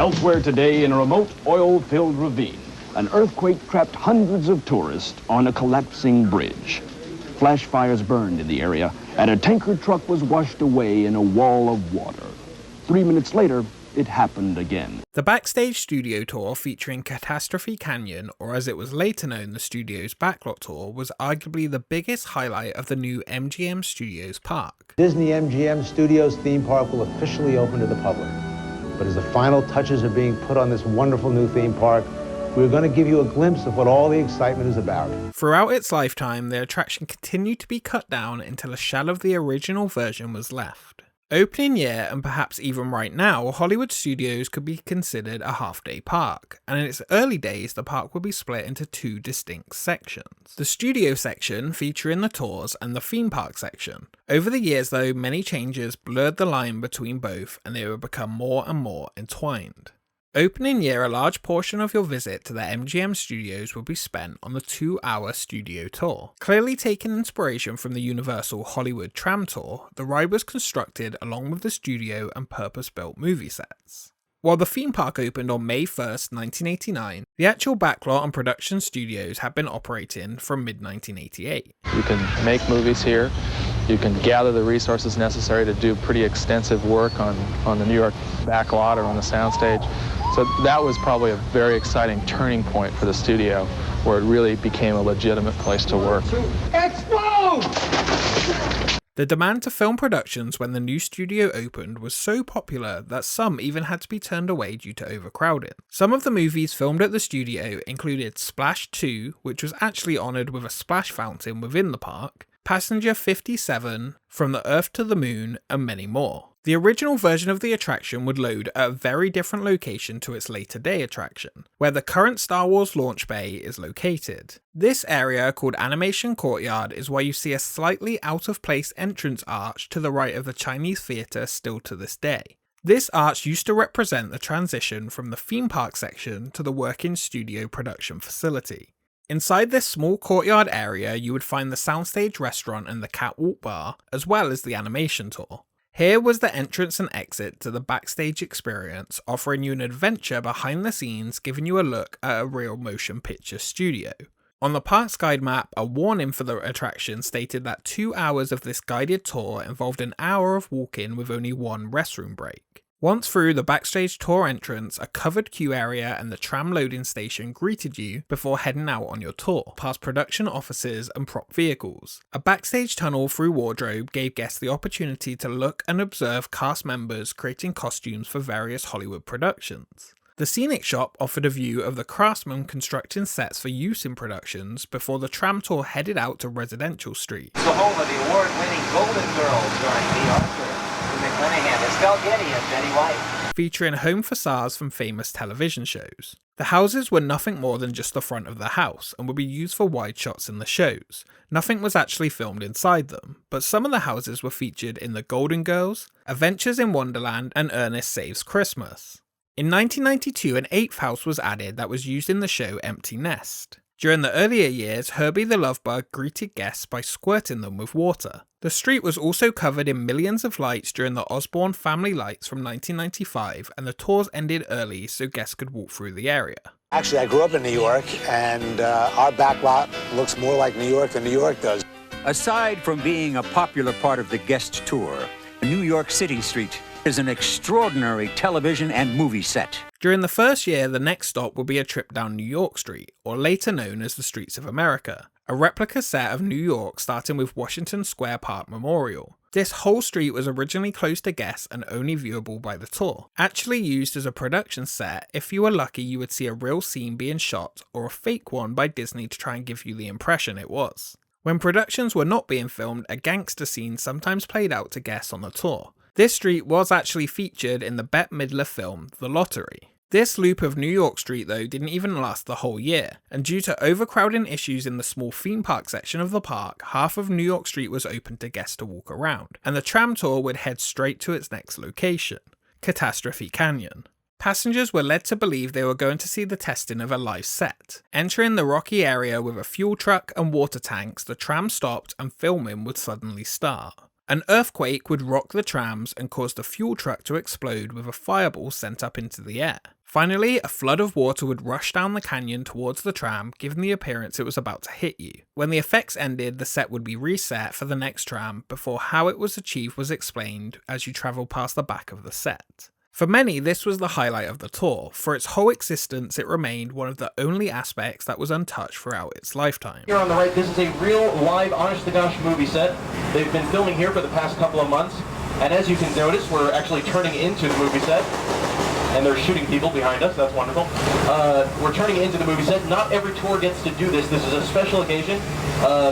Elsewhere today, in a remote oil-filled ravine, an earthquake trapped hundreds of tourists on a collapsing bridge. Flash fires burned in the area, and a tanker truck was washed away in a wall of water. 3 minutes later, it happened again. The Backstage studio tour featuring Catastrophe Canyon, or as it was later known, the studio's Backlot tour, was arguably the biggest highlight of the new MGM Studios park. Disney MGM Studios theme park will officially open to the public. But as the final touches are being put on this wonderful new theme park, we're going to give you a glimpse of what all the excitement is about. Throughout its lifetime, the attraction continued to be cut down until a shell of the original version was left. Opening year, and perhaps even right now, Hollywood Studios could be considered a half-day park, and in its early days the park would be split into two distinct sections. The studio section featuring the tours and the theme park section. Over the years though, many changes blurred the line between both and they would become more and more entwined. Opening year, a large portion of your visit to the MGM Studios will be spent on the 2-hour studio tour. Clearly taking inspiration from the Universal Hollywood Tram Tour, the ride was constructed along with the studio and purpose-built movie sets. While the theme park opened on May 1st, 1989, the actual Backlot and production studios had been operating from mid-1988. You can make movies here. You can gather the resources necessary to do pretty extensive work on the New York Backlot or on the soundstage. So that was probably a very exciting turning point for the studio, where it really became a legitimate place to work. Explode! The demand to film productions when the new studio opened was so popular that some even had to be turned away due to overcrowding. Some of the movies filmed at the studio included Splash 2, which was actually honoured with a splash fountain within the park, Passenger 57, From the Earth to the Moon, and many more. The original version of the attraction would load at a very different location to its later day attraction, where the current Star Wars launch bay is located. This area, called Animation Courtyard, is why you see a slightly out of place entrance arch to the right of the Chinese theatre still to this day. This arch used to represent the transition from the theme park section to the working studio production facility. Inside this small courtyard area, you would find the soundstage restaurant and the catwalk bar, as well as the animation tour. Here was the entrance and exit to the Backstage experience, offering you an adventure behind the scenes, giving you a look at a real motion picture studio. On the park's guide map, a warning for the attraction stated that 2 hours of this guided tour involved an hour of walking with only one restroom break. Once through the Backstage tour entrance, a covered queue area and the tram loading station greeted you before heading out on your tour, past production offices and prop vehicles. A backstage tunnel through wardrobe gave guests the opportunity to look and observe cast members creating costumes for various Hollywood productions. The scenic shop offered a view of the craftsmen constructing sets for use in productions before the tram tour headed out to Residential Street. The home of the award-winning Golden Girls starring Lee Arthur, McClanahan, Estelle Getty, and Betty White. Featuring home facades from famous television shows. The houses were nothing more than just the front of the house and would be used for wide shots in the shows. Nothing was actually filmed inside them, but some of the houses were featured in The Golden Girls, Adventures in Wonderland, and Ernest Saves Christmas. In 1992, an 8th house was added that was used in the show Empty Nest. During the earlier years, Herbie the Lovebug greeted guests by squirting them with water. The street was also covered in millions of lights during the Osborne family lights from 1995, and the tours ended early so guests could walk through the area. Actually, I grew up in New York, and our backlot looks more like New York than New York does. Aside from being a popular part of the guest tour, New York City Street is an extraordinary television and movie set. During the first year, the next stop would be a trip down New York Street, or later known as the Streets of America, a replica set of New York starting with Washington Square Park Memorial. This whole street was originally closed to guests and only viewable by the tour. Actually used as a production set, if you were lucky you would see a real scene being shot, or a fake one by Disney to try and give you the impression it was. When productions were not being filmed, a gangster scene sometimes played out to guests on the tour. This street was actually featured in the Bette Midler film, The Lottery. This loop of New York Street though didn't even last the whole year, and due to overcrowding issues in the small theme park section of the park, half of New York Street was open to guests to walk around, and the tram tour would head straight to its next location, Catastrophe Canyon. Passengers were led to believe they were going to see the testing of a live set. Entering the rocky area with a fuel truck and water tanks, the tram stopped and filming would suddenly start. An earthquake would rock the trams and cause the fuel truck to explode with a fireball sent up into the air. Finally, a flood of water would rush down the canyon towards the tram, giving the appearance it was about to hit you. When the effects ended, the set would be reset for the next tram before how it was achieved was explained as you travel past the back of the set. For many, this was the highlight of the tour. For its whole existence, it remained one of the only aspects that was untouched throughout its lifetime. Here on the right, this is a real live, honest-to-gosh movie set. They've been filming here for the past couple of months, and as you can notice, we're actually turning into the movie set. And they're shooting people behind us, that's wonderful. We're turning into the movie set. Not every tour gets to do this. This is a special occasion.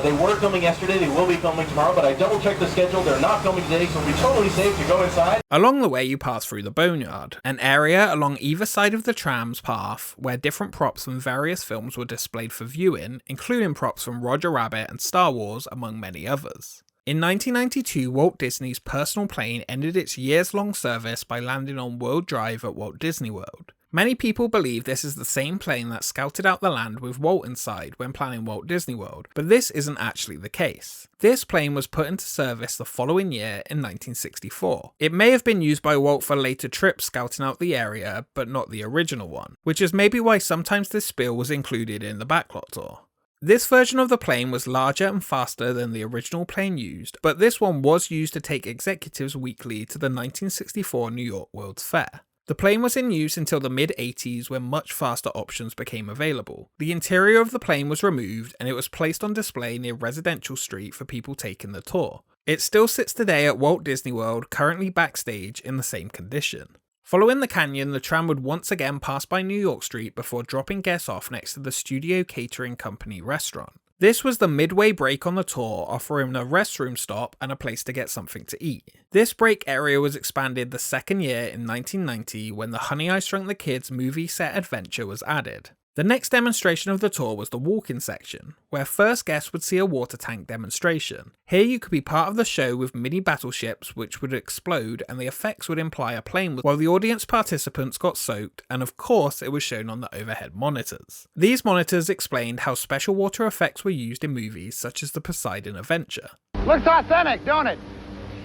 They were filming yesterday, they will be filming tomorrow, but I double-checked the schedule. They're not filming today, so it'll be totally safe to go inside. Along the way, you pass through the Boneyard, an area along either side of the tram's path where different props from various films were displayed for viewing, including props from Roger Rabbit and Star Wars, among many others. In 1992, Walt Disney's personal plane ended its years-long service by landing on World Drive at Walt Disney World. Many people believe this is the same plane that scouted out the land with Walt inside when planning Walt Disney World, but this isn't actually the case. This plane was put into service the following year in 1964. It may have been used by Walt for later trips scouting out the area, but not the original one, which is maybe why sometimes this spill was included in the Backlot tour. This version of the plane was larger and faster than the original plane used, but this one was used to take executives weekly to the 1964 New York World's Fair. The plane was in use until the mid-80s when much faster options became available. The interior of the plane was removed and it was placed on display near Residential Street for people taking the tour. It still sits today at Walt Disney World, currently Backstage, in the same condition. Following the canyon, the tram would once again pass by New York Street before dropping guests off next to the Studio Catering Company restaurant. This was the midway break on the tour, offering a restroom stop and a place to get something to eat. This break area was expanded the second year in 1990 when the Honey, I Shrunk the Kids movie set adventure was added. The next demonstration of the tour was the walk-in section, where first guests would see a water tank demonstration. Here you could be part of the show with mini battleships which would explode and the effects would imply a plane while the audience participants got soaked, and of course it was shown on the overhead monitors. These monitors explained how special water effects were used in movies such as the Poseidon Adventure. Looks authentic, don't it?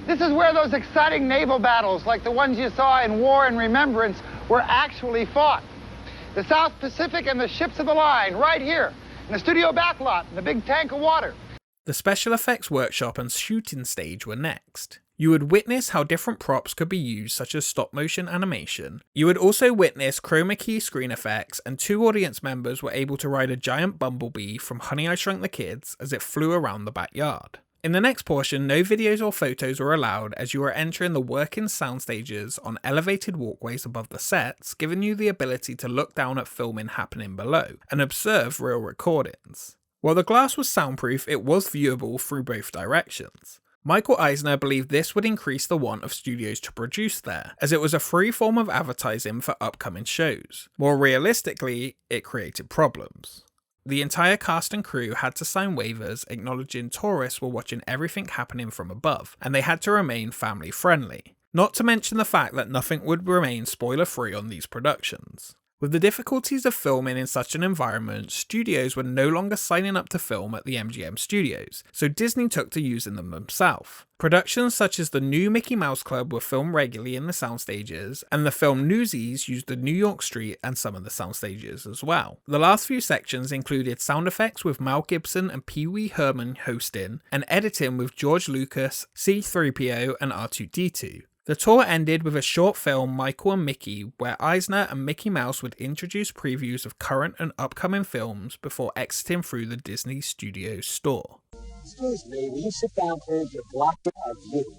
This is where those exciting naval battles like the ones you saw in War and Remembrance were actually fought. The South Pacific and the ships of the line, right here, in the studio backlot, in the big tank of water. The special effects workshop and shooting stage were next. You would witness how different props could be used, such as stop-motion animation. You would also witness chroma key screen effects, and 2 audience members were able to ride a giant bumblebee from Honey, I Shrunk the Kids as it flew around the backyard. In the next portion, no videos or photos were allowed as you were entering the working sound stages on elevated walkways above the sets, giving you the ability to look down at filming happening below and observe real recordings. While the glass was soundproof, it was viewable through both directions. Michael Eisner believed this would increase the want of studios to produce there, as it was a free form of advertising for upcoming shows. More realistically, it created problems. The entire cast and crew had to sign waivers acknowledging tourists were watching everything happening from above, and they had to remain family friendly. Not to mention the fact that nothing would remain spoiler free on these productions. With the difficulties of filming in such an environment, studios were no longer signing up to film at the MGM studios, so Disney took to using them themselves. Productions such as the new Mickey Mouse Club were filmed regularly in the sound stages, and the film Newsies used the New York Street and some of the sound stages as well. The last few sections included sound effects with Mel Gibson and Pee Wee Herman hosting, and editing with George Lucas, C-3PO and R2-D2. The tour ended with a short film, Michael and Mickey, where Eisner and Mickey Mouse would introduce previews of current and upcoming films before exiting through the Disney Studios store. Excuse me, will you sit down, please? You're blocking our view.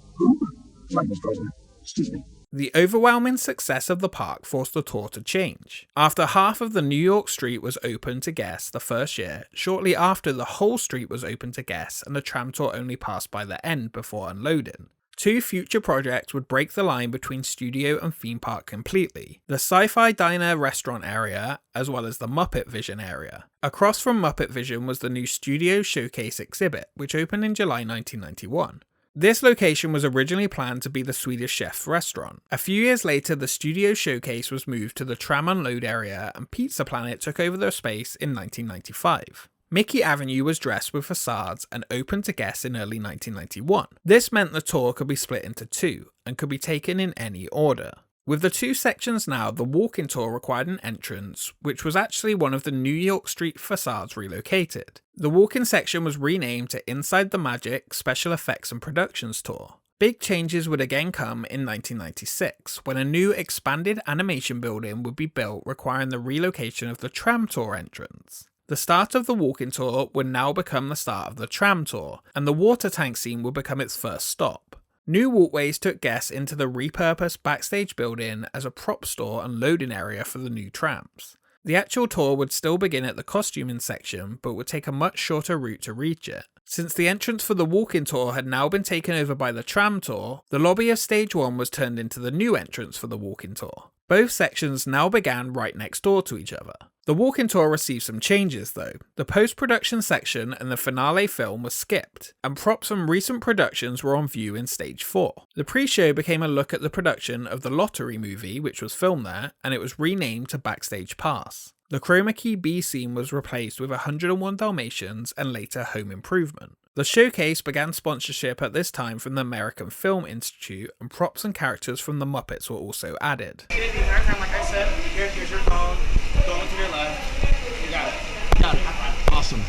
Right, Mr. President. Excuse me. The overwhelming success of the park forced the tour to change. After half of the New York street was open to guests the first year, shortly after the whole street was open to guests and the tram tour only passed by the end before unloading. 2 future projects would break the line between studio and theme park completely. The Sci-Fi Diner restaurant area, as well as the Muppet Vision area. Across from Muppet Vision was the new Studio Showcase exhibit, which opened in July 1991. This location was originally planned to be the Swedish Chef's restaurant. A few years later, the Studio Showcase was moved to the tram unload area and Pizza Planet took over their space in 1995. Mickey Avenue was dressed with facades and opened to guests in early 1991. This meant the tour could be split into two, and could be taken in any order. With the two sections now, the walk-in tour required an entrance, which was actually one of the New York Street facades relocated. The walk-in section was renamed to Inside the Magic Special Effects and Productions Tour. Big changes would again come in 1996, when a new expanded animation building would be built requiring the relocation of the tram tour entrance. The start of the walk-in tour would now become the start of the tram tour, and the water tank scene would become its first stop. New walkways took guests into the repurposed Backstage building as a prop store and loading area for the new trams. The actual tour would still begin at the costuming section, but would take a much shorter route to reach it. Since the entrance for the walk-in tour had now been taken over by the tram tour, the lobby of Stage 1 was turned into the new entrance for the walk-in tour. Both sections now began right next door to each other. The walk-in tour received some changes though. The post-production section and the finale film were skipped, and props from recent productions were on view in Stage 4. The pre-show became a look at the production of the Lottery movie, which was filmed there, and it was renamed to Backstage Pass. The Chroma Key B scene was replaced with 101 Dalmatians and later Home Improvement. The showcase began sponsorship at this time from the American Film Institute, and props and characters from the Muppets were also added. The entire time, like I said, here's your phone, going to your left, you got it. Got it. Awesome.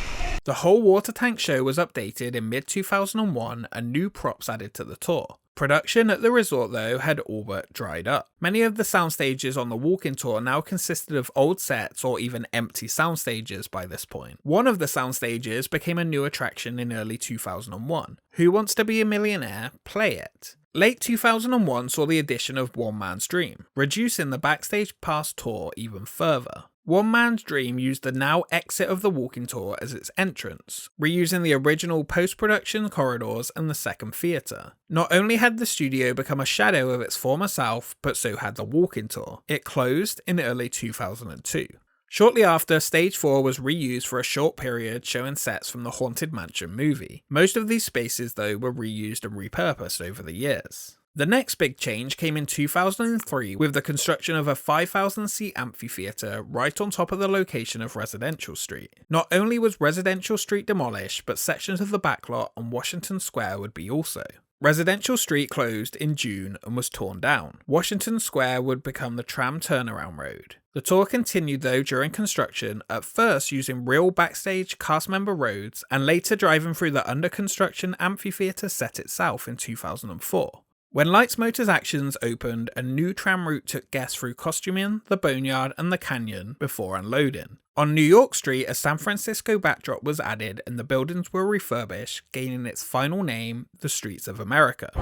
The whole water tank show was updated in mid-2001 and new props added to the tour. Production at the resort though had all but dried up. Many of the sound stages on the walk-in tour now consisted of old sets or even empty sound stages by this point. One of the sound stages became a new attraction in early 2001. Who Wants to Be a Millionaire? Play It. Late 2001 saw the addition of One Man's Dream, reducing the Backstage Pass tour even further. One Man's Dream used the now exit of the walk-in tour as its entrance, reusing the original post-production corridors and the second theatre. Not only had the studio become a shadow of its former self, but so had the walk-in tour. It closed in early 2002. Shortly after, Stage 4 was reused for a short period, showing sets from the Haunted Mansion movie. Most of these spaces though were reused and repurposed over the years. The next big change came in 2003 with the construction of a 5,000-seat amphitheatre right on top of the location of Residential Street. Not only was Residential Street demolished, but sections of the Backlot and Washington Square would be also. Residential Street closed in June and was torn down. Washington Square would become the tram turnaround road. The tour continued though during construction, at first using real Backstage cast member roads and later driving through the under construction amphitheatre set itself in 2004. When Lights Motors Actions opened, a new tram route took guests through Costuming, the Boneyard and the Canyon before unloading. On New York Street, a San Francisco backdrop was added and the buildings were refurbished, gaining its final name, the Streets of America.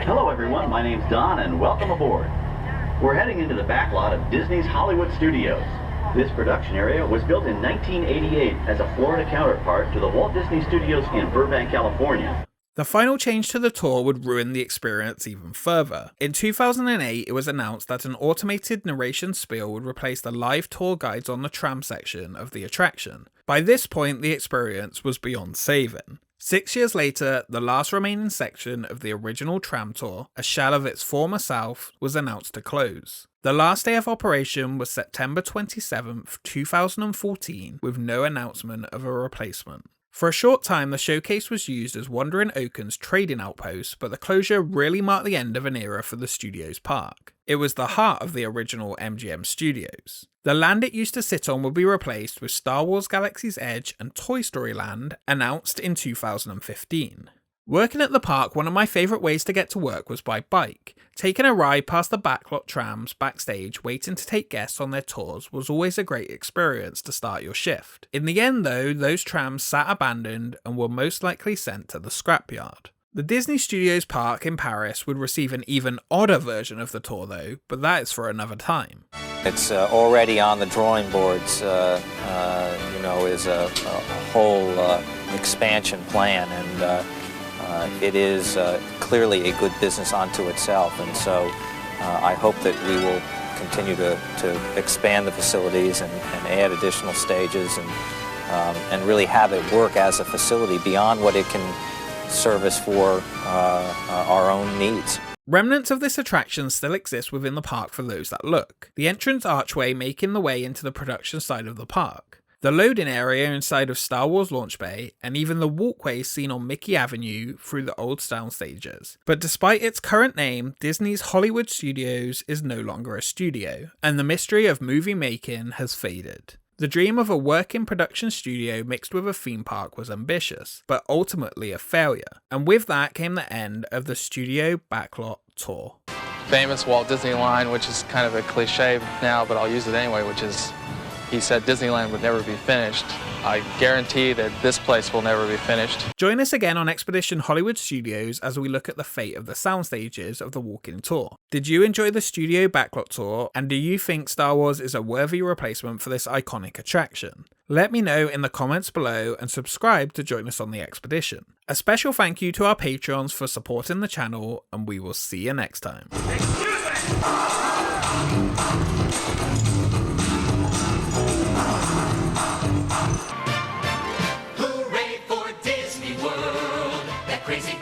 Hello everyone, my name's Don and welcome aboard. We're heading into the backlot of Disney's Hollywood Studios. This production area was built in 1988 as a Florida counterpart to the Walt Disney Studios in Burbank, California. The final change to the tour would ruin the experience even further. In 2008, it was announced that an automated narration spiel would replace the live tour guides on the tram section of the attraction. By this point, the experience was beyond saving. 6 years later, the last remaining section of the original tram tour, a shell of its former self, was announced to close. The last day of operation was September 27, 2014, with no announcement of a replacement. For a short time, the showcase was used as Wandering Oaken's trading outpost, but the closure really marked the end of an era for the studio's park. It was the heart of the original MGM Studios. The land it used to sit on would be replaced with Star Wars Galaxy's Edge and Toy Story Land, announced in 2015. Working at the park, one of my favourite ways to get to work was by bike. Taking a ride past the Backlot trams backstage waiting to take guests on their tours was always a great experience to start your shift. In the end though, those trams sat abandoned and were most likely sent to the scrapyard. The Disney Studios park in Paris would receive an even odder version of the tour though, but that is for another time. It's already on the drawing boards, is a whole expansion plan, and it is clearly a good business unto itself, and so I hope that we will continue to expand the facilities and add additional stages and really have it work as a facility beyond what it can service for our own needs. Remnants of this attraction still exist within the park for those that look, the entrance archway making the way into the production side of the park, the loading area inside of Star Wars Launch Bay, and even the walkway seen on Mickey Avenue through the old sound stages. But despite its current name, Disney's Hollywood Studios is no longer a studio, and the mystery of movie making has faded. The dream of a working production studio mixed with a theme park was ambitious, but ultimately a failure, and with that came the end of the Studio Backlot tour. Famous Walt Disney line, which is kind of a cliche now, but I'll use it anyway, which is, he said Disneyland would never be finished. I guarantee that this place will never be finished. Join us again on Expedition Hollywood Studios as we look at the fate of the sound stages of the walk-in tour. Did you enjoy the Studio Backlot tour, and do you think Star Wars is a worthy replacement for this iconic attraction? Let me know in the comments below and subscribe to join us on the expedition. A special thank you to our patrons for supporting the channel, and we will see you next time. Hooray for Disney World, that crazy